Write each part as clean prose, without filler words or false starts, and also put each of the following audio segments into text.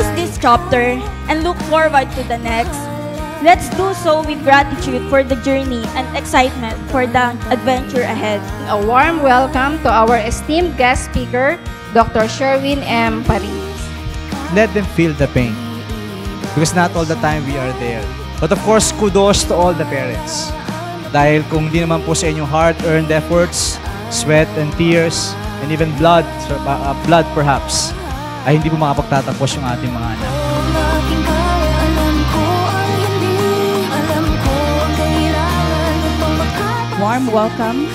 close this chapter and look forward to the next, let's do so with gratitude for the journey and excitement for the adventure ahead. A warm welcome to our esteemed guest speaker, Dr. Sherwin M. Paris. Let them feel the pain, because not all the time we are there. But of course, kudos to all the parents. Dahil kung di naman po sa inyong hard-earned efforts, sweat and tears, and even blood perhaps, ay hindi po makapagtatapos yung ating mga anak. Warm welcome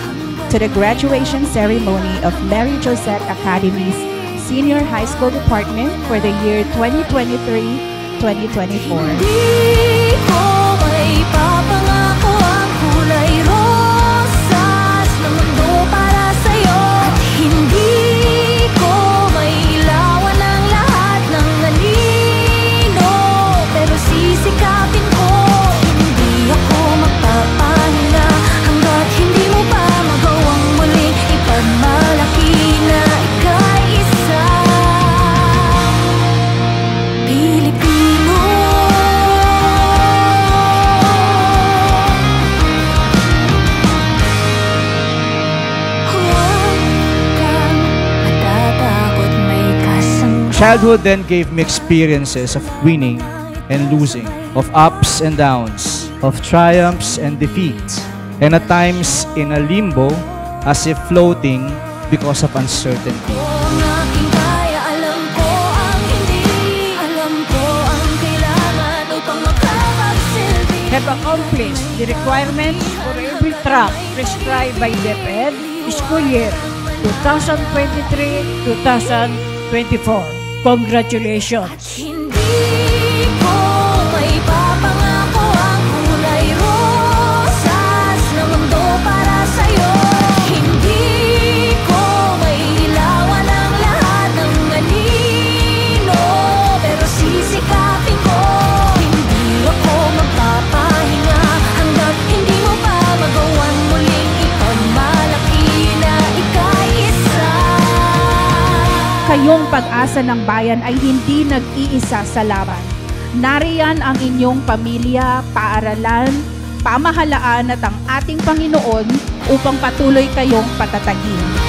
to the graduation ceremony of Mary Josette Academy's Senior High School Department for the year 2023-2024. Childhood then gave me experiences of winning and losing, of ups and downs, of triumphs and defeats, and at times in a limbo as if floating because of uncertainty. Have accomplished the requirements for every track prescribed by DepEd school year 2023-2024. Congratulations! Kayong pag-asa ng bayan ay hindi nag-iisa sa laban. Nariyan ang inyong pamilya, paaralan, pamahalaan at ang ating Panginoon upang patuloy kayong patatagin.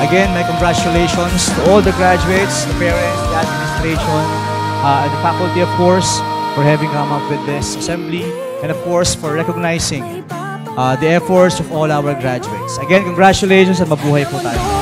Again, my congratulations to all the graduates, the parents, the administration, and the faculty, of course, for having come up with this assembly, and of course, for recognizing the efforts of all our graduates. Again, congratulations at mabuhay po tayo.